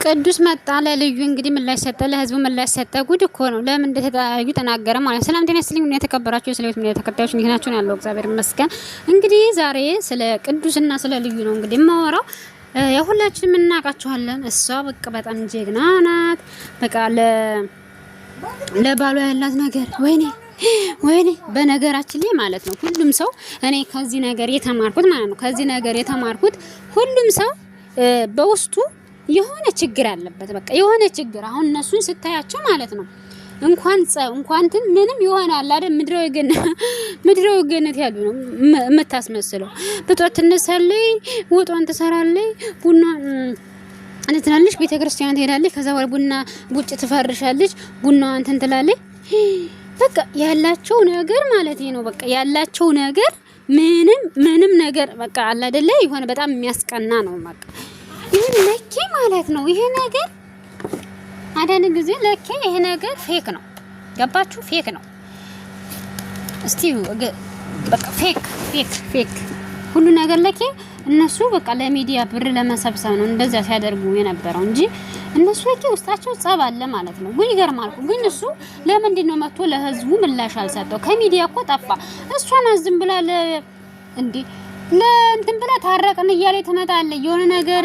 ቅዱስ መጣ ለልዩ እንግዲህ ምላሽ ሰጠ፣ ለህዝቡ ምላሽ ሰጠ። ጉድ እኮ ነው። ለምን እንደተለያዩ ተናገረ ማለት። ሰላም ጤና ይስጥልኝ እና የተከበራችሁ ስለ ቤት ተከታዮች እንዴት ናችሁ? ያለው እግዚአብሔር ይመስገን። እንግዲህ ዛሬ ስለ ቅዱስና ስለ ልዩ ነው እንግዲህ የማወራው። የሁላችንም እናውቃቸዋለን። እሷ በቃ በጣም ጀግና ናት። በቃ ለባሏ ያላት ነገር ወይኔ በነገራችን ላይ ማለት ነው ሁሉም ሰው እኔ ከዚህ ነገር የተማርኩት ማለት ነው ከዚህ ነገር የተማርኩት ሁሉም ሰው በውስጡ የሆነ ችግር አለበት። በቃ የሆነ ችግር አሁን እነሱን ስታያቸው ማለት ነው እንኳን ምንም ይሆናል አይደል? ምድራዊ ገነት ያሉ ነው የምታስመስለው። በጧት ትነሳለች፣ ወጧን ትሰራለች፣ ቡና እንትናለች፣ ቤተክርስቲያን ትሄዳለች፣ ከዛ በኋላ ቡና ቡጭ ትፈርሻለች፣ ቡናዋን እንትን ትላለች። በቃ ያላቸው ነገር ማለት ነው በቃ ያላቸው ነገር ምንም ነገር በቃ አለ አይደለ? የሆነ በጣም የሚያስቀና ነው በቃ ይሄን ለኬ ማለት ነው። ይሄ ነገር አዳን ጊዜ ለኬ ይሄ ነገር ፌክ ነው። ገባችሁ? ፌክ ነው። እስቲ በቃ ፌክ ሁሉ ነገር ለኬ እነሱ በቃ ለሚዲያ ብር ለመሰብሰብ ነው እንደዛ ሲያደርጉ የነበረው እንጂ እነሱ ለኬ ውስጣቸው ጸብ አለ ማለት ነው። ግን ይገርማል። ግን እሱ ለምንድን ነው መጥቶ ለህዝቡ ምላሽ አልሰጠው? ከሚዲያ እኮ ጠፋ። እሷን አዝም ብላ እንዴ ለእንትን ብላ ታረቅን እያለች ትመጣለች፣ የሆነ ነገር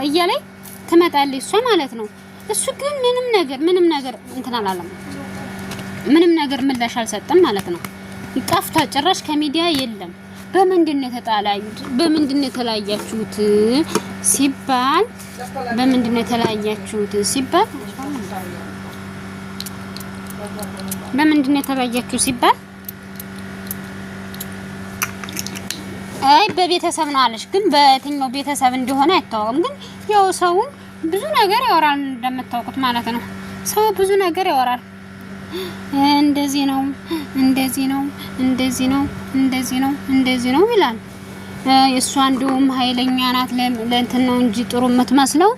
እያለች ትመጣለች እሷ ማለት ነው። እሱ ግን ምንም ነገር እንትን አላለም፣ ምንም ነገር ምላሽ አልሰጠም ማለት ነው። ጠፍታ ጭራሽ ከሚዲያ የለም። በምንድን ነው የተጣላዩት? በምንድን ነው የተለያያችሁት ሲባል አይ በቤተሰብ ነው አለሽ። ግን በየትኛው ቤተሰብ እንደሆነ አይታወቅም። ግን ያው ሰው ብዙ ነገር ያወራል እንደምታውቁት ማለት ነው። ሰው ብዙ ነገር ያወራል። እንደዚህ ነው ይላል። እሷ እንደውም ኃይለኛ ናት ለእንትን ነው እንጂ ጥሩ የምትመስለው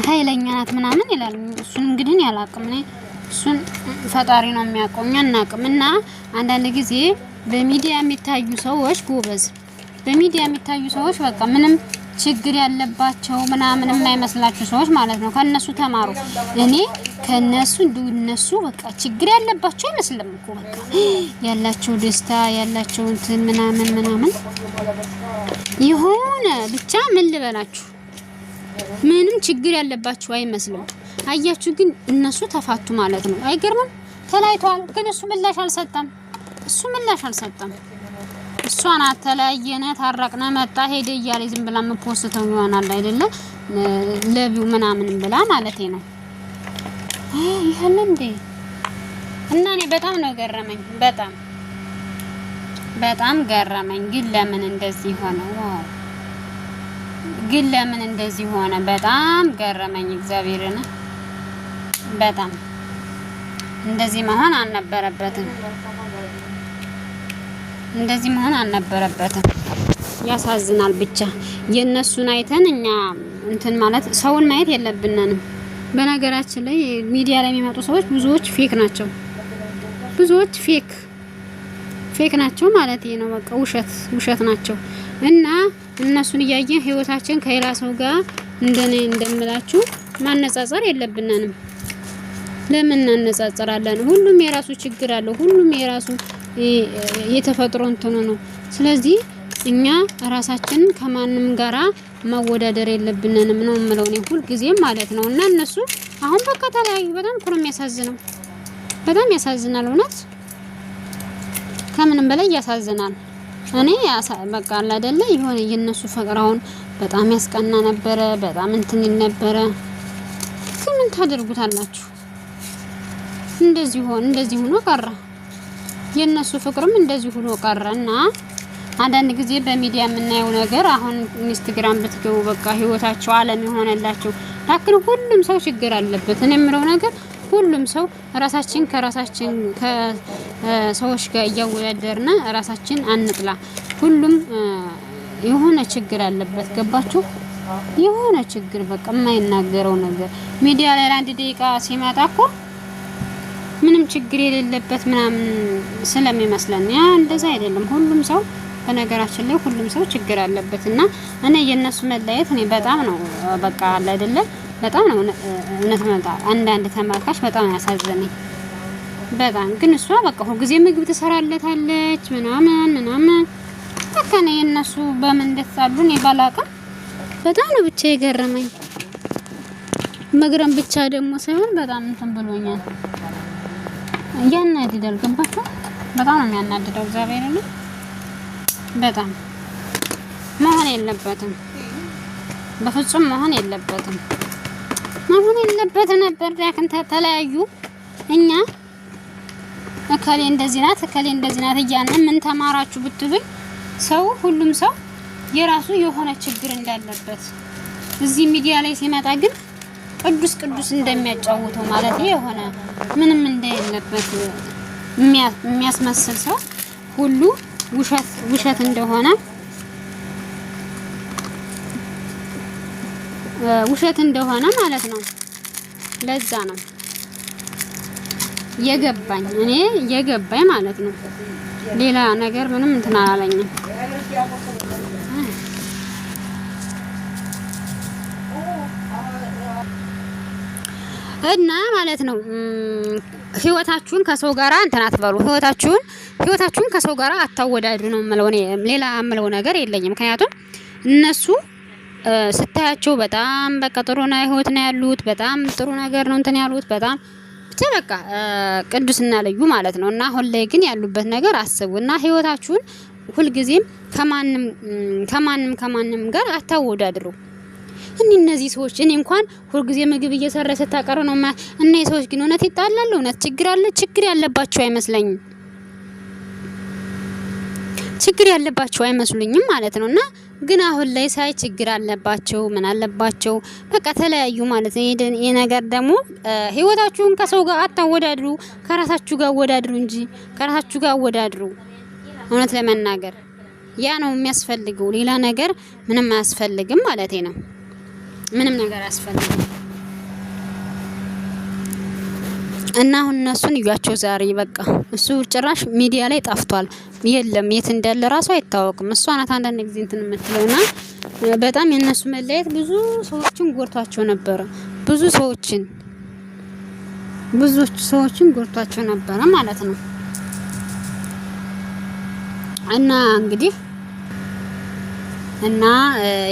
ኃይለኛ ናት ምናምን ይላል። እሱን እንግዲህ ያላቅም ነው። እሱን ፈጣሪ ነው የሚያውቀው፣ እኛ አናውቅም። እና አንዳንድ ጊዜ በሚዲያ የሚታዩ ሰዎች ጎበዝ፣ በሚዲያ የሚታዩ ሰዎች በቃ ምንም ችግር ያለባቸው ምናምን የማይመስላችሁ ሰዎች ማለት ነው። ከነሱ ተማሩ። እኔ ከነሱ እነሱ በቃ ችግር ያለባቸው አይመስልም እኮ በቃ ያላቸው ደስታ ያላቸው እንትን ምናምን የሆነ ብቻ ምን ልበላችሁ ምንም ችግር ያለባቸው አይመስልም። አያችሁ ግን እነሱ ተፋቱ ማለት ነው። አይገርምም? ተለያይተዋል። ግን እሱ ምላሽ አልሰጠም። እሷን አተለያየነ ታረቅነ መጣ ሄደ እያለ ዝም ብላ መፖስተው ይሆናል አይደለ? ለቢው ምናምን ብላ ማለት ነው። ይሄን እንዴ እና እኔ በጣም ነው ገረመኝ። በጣም ገረመኝ። ግን ለምን እንደዚህ ሆነ? በጣም ገረመኝ። እግዚአብሔርን በጣም እንደዚህ መሆን አልነበረበትም። ያሳዝናል። ብቻ የነሱን አይተን እኛ እንትን ማለት ሰውን ማየት የለብንንም። በነገራችን ላይ ሚዲያ ላይ የሚመጡ ሰዎች ብዙዎች ፌክ ናቸው ማለት ነው። በቃ ውሸት ናቸው። እና እነሱን እያየን ህይወታችን ከሌላ ሰው ጋር እንደምላችሁ ማነጻጸር የለብንንም። ለምን እናነጻጽራለን? ሁሉም የራሱ ችግር አለው። ሁሉም የራሱ የተፈጥሮ እንትኑ ነው። ስለዚህ እኛ ራሳችንን ከማንም ጋራ ማወዳደር የለብንንም ነው የምለው እኔ ሁልጊዜም ማለት ነው። እና እነሱ አሁን በቃ ተለያዩ። በጣም እኮ ነው የሚያሳዝነው። በጣም ያሳዝናል። እውነት ከምንም በላይ ያሳዝናል። እኔ በቃ አለ አይደለ የሆነ የነሱ ፍቅር አሁን በጣም ያስቀና ነበረ። በጣም እንትን ነበረ። ግን ምን ታደርጉታላችሁ? እንደዚህ ሆኖ ቀረ። የነሱ ፍቅርም እንደዚህ ሆኖ ቀረና አንዳንድ ጊዜ በሚዲያ የምናየው ነገር አሁን ኢንስታግራም ብትገቡ በቃ ህይወታቸው ዓለም የሆነላቸው ታክል ሁሉም ሰው ችግር አለበት። እኔ የምለው ነገር ሁሉም ሰው ከራሳችን ከሰዎች ጋር እያወዳደርና ራሳችን አንጥላ። ሁሉም የሆነ ችግር አለበት። ገባችሁ? የሆነ ችግር በቃ የማይናገረው ነገር ሚዲያ ላይ አንድ ደቂቃ ሲመጣ እኮ ምንም ችግር የሌለበት ምናምን ስለሚመስለን ያ እንደዛ አይደለም። ሁሉም ሰው በነገራችን ላይ ሁሉም ሰው ችግር አለበት እና እኔ የነሱ መለያየት እኔ በጣም ነው በቃ አለ አይደለ በጣም ነው እውነት መጣ አንዳንድ ተመልካች በጣም ያሳዘነኝ። በጣም ግን እሷ በቃ ሁልጊዜ ምግብ ትሰራለታለች ምናምን በቃ ነው የነሱ በምን እንደተጣሉ እኔ ባላውቅም በጣም ነው ብቻ የገረመኝ። መግረም ብቻ ደግሞ ሳይሆን በጣም እንትን ብሎኛል። ያናድዳል። ገባችሁ? በጣም ነው የሚያናድደው። እግዚአብሔር ነው በጣም መሆን የለበትም። በፍጹም መሆን የለበትም ነበር። ያክን ተለያዩ። እኛ እከሌ እንደዚህ ናት እከሌ እንደዚህ ናት እያልን ምን ተማራችሁ ብትሉኝ ሰው ሁሉም ሰው የራሱ የሆነ ችግር እንዳለበት እዚህ ሚዲያ ላይ ሲመጣ ግን ቅዱስ እንደሚያጫውተው ማለት የሆነ ምንም እንደሌለበት የሚያስመስል ሰው ሁሉ ውሸት እንደሆነ ማለት ነው። ለዛ ነው የገባኝ ማለት ነው። ሌላ ነገር ምንም እንትን አላለኝም። እና ማለት ነው ህይወታችሁን ከሰው ጋራ እንትን አትበሉ። ህይወታችሁን ከሰው ጋራ አታወዳድሩ ነው የምለው። እኔ ሌላ የምለው ነገር የለኝም። ምክንያቱም እነሱ ስታያቸው በጣም በቃ ጥሩ ነው ህይወት ነው ያሉት። በጣም ጥሩ ነገር ነው እንትን ያሉት በጣም ብቻ በቃ ቅዱስና ልዩ ማለት ነው። እና አሁን ላይ ግን ያሉበት ነገር አስቡና ህይወታችሁን ሁልጊዜም ከማንም ጋር አታወዳድሩ። እነዚህ ሰዎች እኔ እንኳን ሁልጊዜ ምግብ እየሰራ ስታቀር ነው እና ሰዎች ግን እውነት ይጣላሉ። እውነት ችግር ያለባቸው አይመስሉኝም ማለት ነው። እና ግን አሁን ላይ ሳይ ችግር አለባቸው ምን አለባቸው በቃ ተለያዩ ማለት ነው። ይሄ ነገር ደግሞ ህይወታችሁን ከሰው ጋር አታወዳድሩ፣ ከራሳችሁ ጋር አወዳድሩ እንጂ ከራሳችሁ ጋር አወዳድሩ። እውነት ለመናገር ያ ነው የሚያስፈልገው። ሌላ ነገር ምንም አያስፈልግም ማለቴ ነው። ምንም ነገር አያስፈልግም። እና አሁን እነሱን እያቸው ዛሬ በቃ እሱ ጭራሽ ሚዲያ ላይ ጠፍቷል። የለም የት እንዳለ ራሱ አይታወቅም። እሷ ናት አንዳንድ ጊዜ እንትን የምትለውና በጣም የነሱ መለያየት ብዙ ሰዎችን ጎርቷቸው ነበረ። ብዙ ሰዎችን ጎርቷቸው ነበረ ማለት ነው። እና እንግዲህ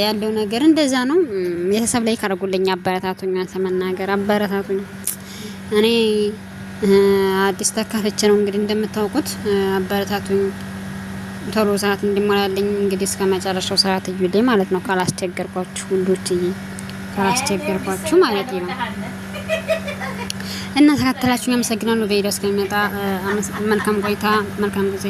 ያለው ነገር እንደዛ ነው። ቤተሰብ ላይ ካረጉልኝ አበረታቱኝ፣ ተመናገር አበረታቱኝ። እኔ አዲስ ተካፈች ነው እንግዲህ እንደምታውቁት አበረታቱኝ። ቶሎ ሰዓት እንዲሞላልኝ እንግዲህ እስከ መጨረሻው ሰዓት እዩልኝ ማለት ነው። ካላስቸገርኳችሁ ሁሉትዬ ካላስቸገርኳችሁ ማለት ነው። እና ተከታተላችሁ አመሰግናለሁ። በቪዲዮ እስከሚመጣ መልካም ቆይታ፣ መልካም ጊዜ